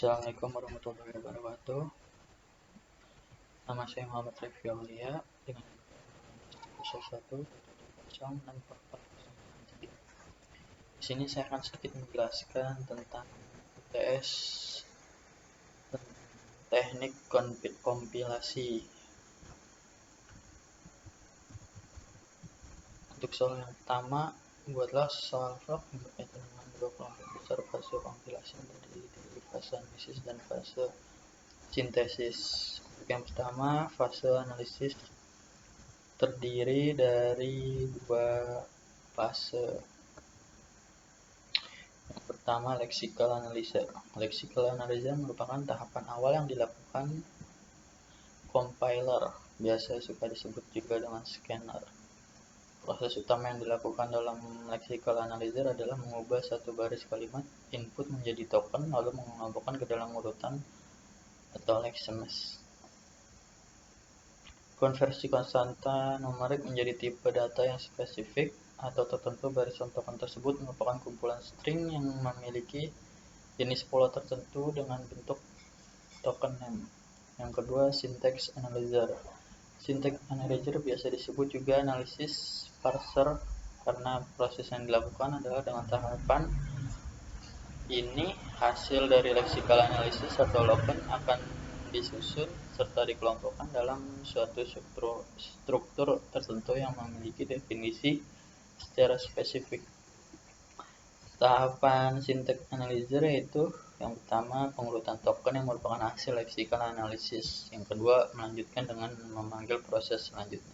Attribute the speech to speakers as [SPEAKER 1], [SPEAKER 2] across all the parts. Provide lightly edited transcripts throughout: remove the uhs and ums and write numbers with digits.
[SPEAKER 1] Assalamualaikum warahmatullahi wabarakatuh. Nama saya Muhammad Rifki Aulia dengan 01 Di sini saya akan sedikit menjelaskan tentang UTS teknik kompilasi. Untuk soal yang pertama, buatlah soal vlog yang berkaitan dengan dua kelompok besar fase kompilasi yang terdiri dari fase analisis dan fase sintesis. Untuk yang pertama, fase analisis terdiri dari dua fase. Yang pertama, lexical analyzer. Lexical analyzer merupakan tahapan awal yang dilakukan compiler, biasa suka disebut juga dengan scanner. Proses utama yang dilakukan dalam lexical analyzer adalah mengubah satu baris kalimat input menjadi token, lalu mengelompokkan ke dalam urutan atau lexemes. Konversi konstanta numerik menjadi tipe data yang spesifik atau tertentu. Barisan token tersebut merupakan kumpulan string yang memiliki jenis pola tertentu dengan bentuk token name. Yang kedua, syntax analyzer. Syntax analyzer biasa disebut juga analisis parser karena proses yang dilakukan adalah dengan tahapan ini hasil dari lexical analysis atau loken akan disusun serta dikelompokkan dalam suatu struktur tertentu yang memiliki definisi secara spesifik. Tahapan syntax analyzer yaitu yang pertama, pengurutan token yang merupakan hasil lexical analysis. Yang kedua, melanjutkan dengan memanggil proses selanjutnya.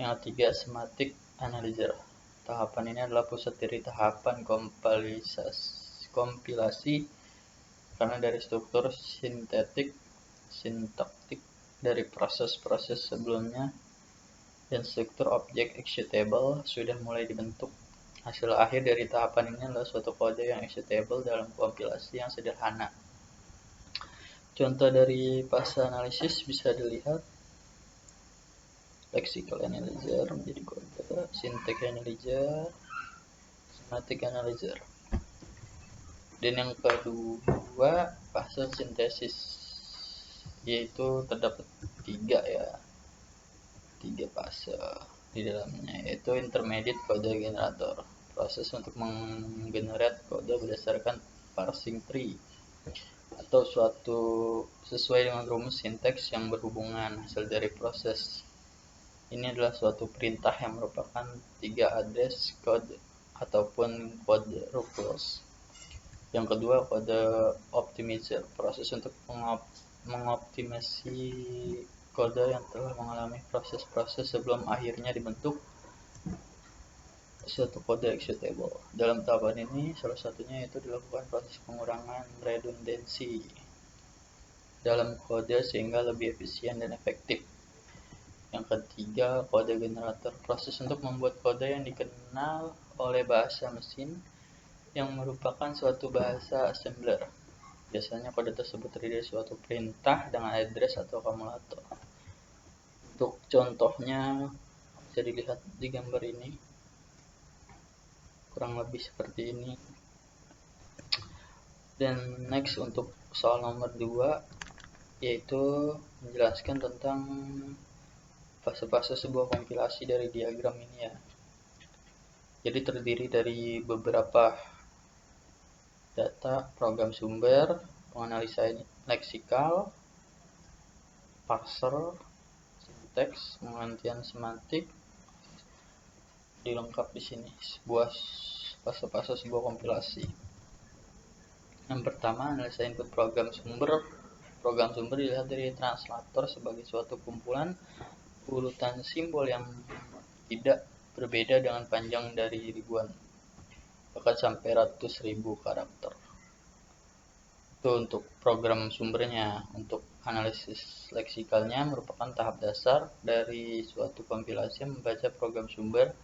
[SPEAKER 1] Yang ketiga, semantic analyzer. Tahapan ini adalah pusat dari tahapan kompilasi karena dari struktur sintaktik dari proses-proses sebelumnya dan struktur objek executable sudah mulai dibentuk. Hasil akhir dari tahapan ini adalah suatu kode yang executable dalam kompilasi yang sederhana. Contoh dari fase analisis bisa dilihat lexical analyzer menjadi kode, syntax analyzer, semantic analyzer. Dan yang kedua, fase sintesis, yaitu terdapat tiga fase di dalamnya, yaitu intermediate kode generator, proses untuk menggenerate kode berdasarkan parsing tree atau suatu sesuai dengan rumus sintaks yang berhubungan. Hasil dari proses ini adalah suatu perintah yang merupakan tiga address code ataupun kode rules. Yang kedua, kode optimizer, proses untuk mengoptimasi kode yang telah mengalami proses-proses sebelum akhirnya dibentuk suatu kode executable. Dalam tahapan ini, salah satunya yaitu dilakukan proses pengurangan redundansi dalam kode sehingga lebih efisien dan efektif. Yang ketiga, kode generator, proses untuk membuat kode yang dikenal oleh bahasa mesin yang merupakan suatu bahasa assembler. Biasanya kode tersebut terdiri dari suatu perintah dengan address atau akumulator. Untuk contohnya bisa dilihat di gambar ini, kurang lebih seperti ini. Dan next, untuk soal nomor 2 yaitu menjelaskan tentang fase-fase sebuah kompilasi dari diagram ini ya. Jadi terdiri dari beberapa data, program sumber, penganalisa leksikal, parser, sinteks, pengertian semantik, dilengkap di sini sebuah fase-fase sebuah kompilasi. Yang pertama, analisa input program sumber. Program sumber dilihat dari translator sebagai suatu kumpulan urutan simbol yang tidak berbeda dengan panjang dari ribuan bahkan sampai ratus ribu karakter. Itu untuk program sumbernya. Untuk analisis leksikalnya merupakan tahap dasar dari suatu kompilasi yang membaca program sumber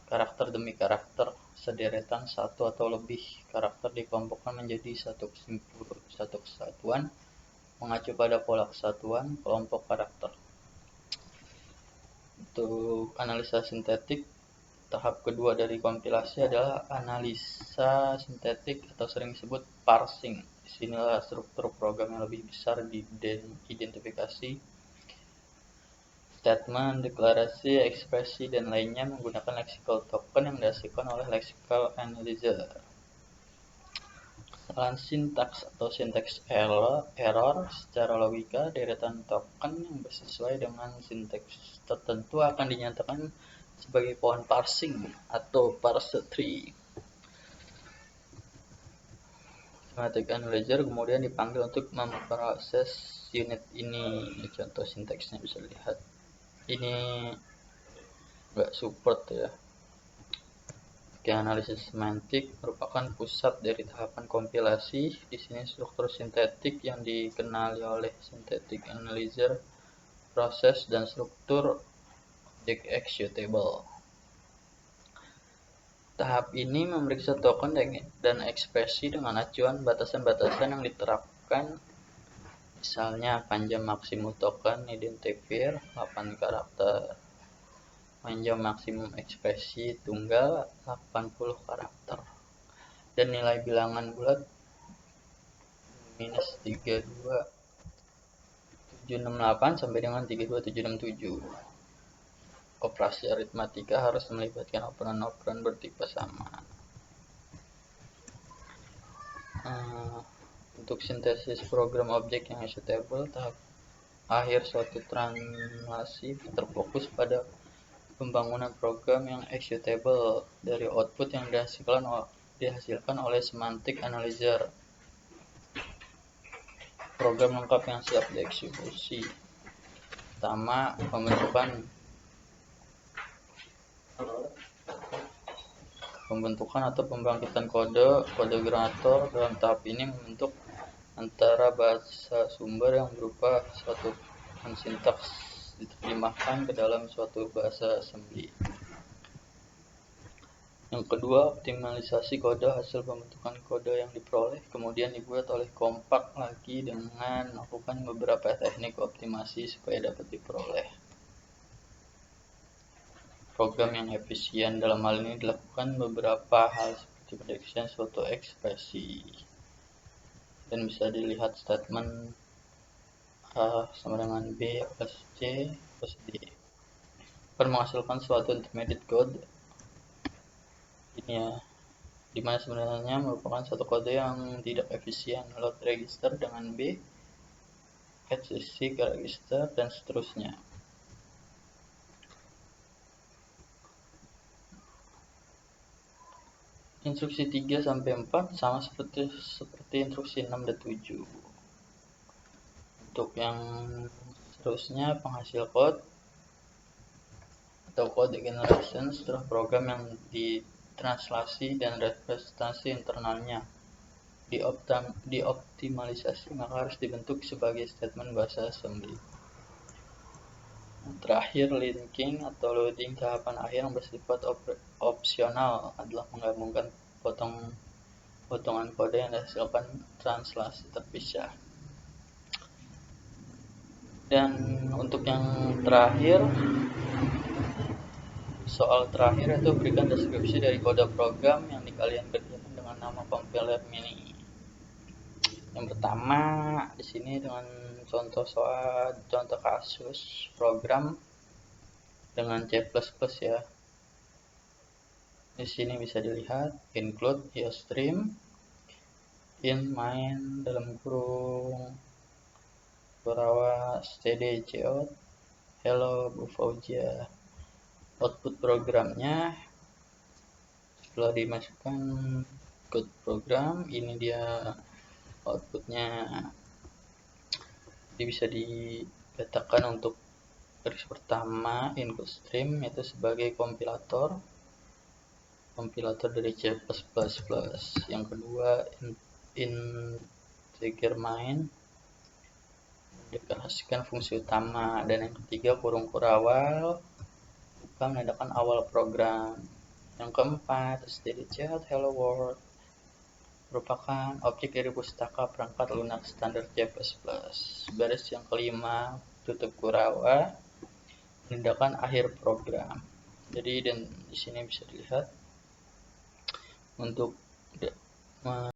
[SPEAKER 1] karakter demi karakter, sederetan satu atau lebih karakter dikelompokkan menjadi satu kesatuan mengacu pada pola kesatuan kelompok karakter. Untuk analisa sintetik Tahap kedua dari kompilasi adalah analisa sintetik atau sering disebut parsing. Disinilah struktur program yang lebih besar diidentifikasi, statement, deklarasi, ekspresi, dan lainnya menggunakan lexical token yang dihasilkan oleh lexical analyzer. Kesalahan sintaks atau syntax error secara logika, deretan token yang sesuai dengan sintaks tertentu akan dinyatakan sebagai pohon parsing atau parse tree. Semantic analyzer kemudian dipanggil untuk memproses unit ini. Contoh sintaksnya bisa dilihat. Ini nggak support ya. Oke, analisis semantik merupakan pusat dari tahapan kompilasi. Di sini struktur sintetik yang dikenali oleh synthetic analyzer, proses, dan struktur objek executable. Tahap ini memeriksa token dan ekspresi dengan acuan batasan-batasan yang diterapkan, misalnya panjang maksimum token identifier 8 karakter, panjang maksimum ekspresi tunggal 80 karakter, dan nilai bilangan bulat -32768 sampai dengan 32767. Operasi aritmatika harus melibatkan operan-operan bertipe sama. Untuk sintesis program objek yang executable, tahap akhir suatu translasi terfokus pada pembangunan program yang executable dari output yang dihasilkan oleh semantic analyzer. Program lengkap yang siap dieksekusi. Pertama, pembentukan atau pembangkitan kode generator. Dalam tahap ini membentuk antara bahasa sumber yang berupa suatu sintaks diterjemahkan ke dalam suatu bahasa assembly. Yang kedua, optimalisasi kode. Hasil pembentukan kode yang diperoleh kemudian dibuat oleh kompak lagi dengan melakukan beberapa teknik optimasi supaya dapat diperoleh program yang efisien. Dalam hal ini dilakukan beberapa hal seperti prediction suatu ekspresi, dan bisa dilihat statement A sama dengan B plus C plus D akan menghasilkan suatu intermediate code ini ya, dimana sebenarnya merupakan satu kode yang tidak efisien. Load register dengan B, add C ke register, dan seterusnya. Instruksi 3-4 sama seperti instruksi 6 dan 7. Untuk yang seterusnya, penghasil code atau code generation setelah program yang ditranslasi dan representasi internalnya dioptimalisasi, maka harus dibentuk sebagai statement bahasa assembly. Terakhir, linking atau loading, tahapan akhir yang bersifat opsional adalah menggabungkan potongan kode yang dihasilkan translasi terpisah. Dan untuk yang terakhir, soal terakhir itu berikan deskripsi dari kode program yang kalian kerjakan dengan nama compiler mini. Yang pertama di sini dengan contoh kasus program dengan C++ ya. Di sini bisa dilihat include iostream in main dalam kurung Barawa std.cout hello Bu Fauzia. Output programnya setelah dimasukkan code program, ini dia outputnya. Jadi bisa dikatakan untuk garis pertama input stream itu sebagai kompilator dari C++. Yang kedua integer main deklarasikan fungsi utama, dan yang ketiga kurung kurawal menandakan awal program. Yang keempat std.cout hello world merupakan objek dari pustaka perangkat lunak standar C++. Baris yang kelima tutup kurawa menandakan akhir program. Jadi dan di sini bisa dilihat untuk